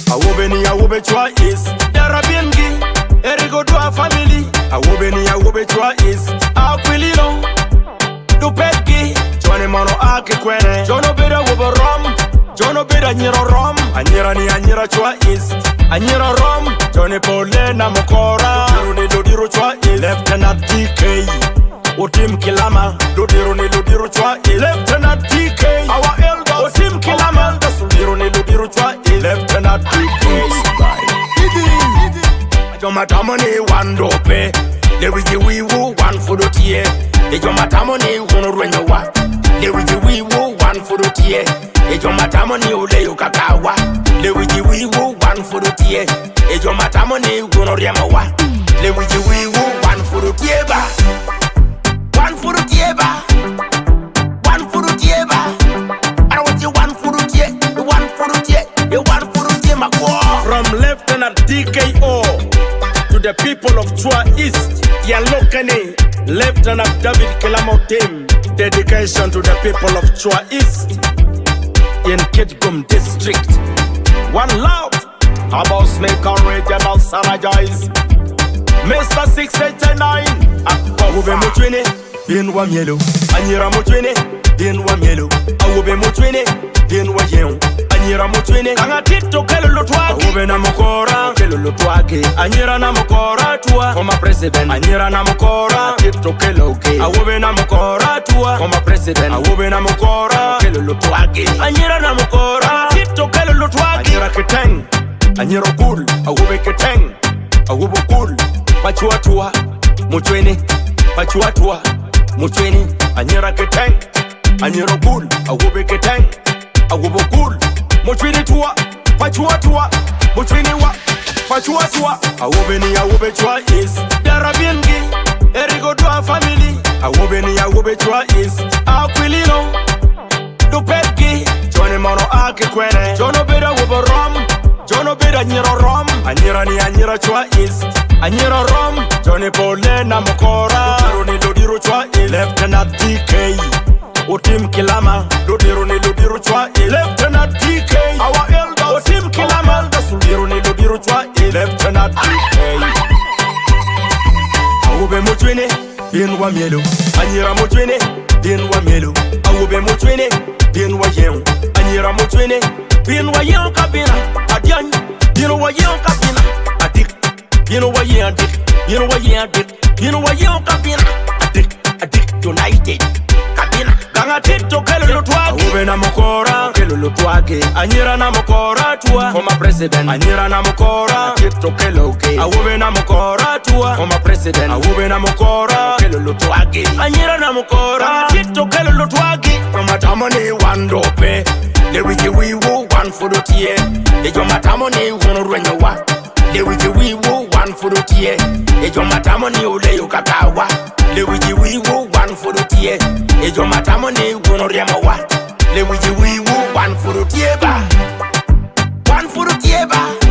Awobe Chua is Darabiengi, Erigo to a family. Awobe Chua is Aquilino, Dupetki, Johnny Mono Ake Quene, Jono Beda Woba Rom, Jono Beda Niro Rom, Anira Chua is Anira Rom, Johnny Polena Mokora, Lodiro Chua is Lieutenant DK, Otim Kilama, Lodiro Chua is Lieutenant DK, our elder Otim Kilama, Lodiro Chua is Lieutenant DK. Jomatamoni one dope, the we woo one for the tear. The Jomatamoni one renua, the we woo one for the tear. The Jomatamoni ole ukakawa, the we woo one for the tear. The Jomatamoni one riamawa, the we woo one for the tieba, one for the tieba, one for the tieba. I want you one for the tier, the one for the tier, the one for the tier, my boy. From Lieutenant DKO. To the people of Chua East, Yalokane, Lieutenant David Otim. Dedication to the people of Chua East in Kitgum District. One love, Bosmic Regional Sarajais. Mr. 689, Awobe Mutwini, Bin Wamielo, Anira Mutwini, Bin Wamielo, Awobe Mutwini, Bin Wayem. Anira Mutwini, Angatito Kello Twagi, Awobe Namokora, Kello Twagi, Anira Namokora Tua, former president, Anira Namokora, Tito Keloke, Awobe Namokora Tua, former president, Awobe Namokora, Kello Twagi, Anira Namokora, Tito Kello Twagi, Anira Keteng, Anira Gul, Awobe Keteng, Awobo Gul, Pachua Tua, Mutwini, Pachua Tua, Mutwini, Anira Keteng, Anira Gul, Awobe Keteng, Awobo Gul. Mutwini Tua, Pachua Tua, Mutwini wa, Pachua Tua. Awobe Chua is Darabiengi, Erigo to a family. Awobe Chua is Aquilino, Dupetki, Johnny Mono Ake Quene, Jono Beda Woba Rom, Jono Beda Niro Rom, Anira Chua is Anira Rom, Johnny Polena Mokora, Lodiro Chua is Lieutenant DK. Otim Kilama, Lodiro Chua is Lieutenant DK. Our elder Otim Kilama, Lodiro Chua is Lieutenant DK. Awobe Mutwini, Bin Wamielo, Anira Mutwini, Bin Wamielo, Awobe Mutwini, Bin Wayem, Anira Mutwini, Bin Wayem Kabina, Adian, Bin Wayem Kabina, Adik, Bin Wayem Adik, Bin Wayem Adik, Bin Wayem Kabina, Adik United. Tito Kello Twagi, Awobe Namokora, Kello Twagi, Anira Namokora Tua, former president, Anira Namokora, Tito Keloke, Awobe Namokora Tua, former president, Awobe Namokora, Kello Twagi, Anira Namokora, Tito Kello Twagi. From Matamoni one dope, the we woo one for the tear. The Jomatamoni one renua, the we woo one for the tear. The Jomatamoni ole ukakawa, the we woo one for the tear. Ejo matamoni wono riamawa, le we woo one for the tieba, one for the tieba.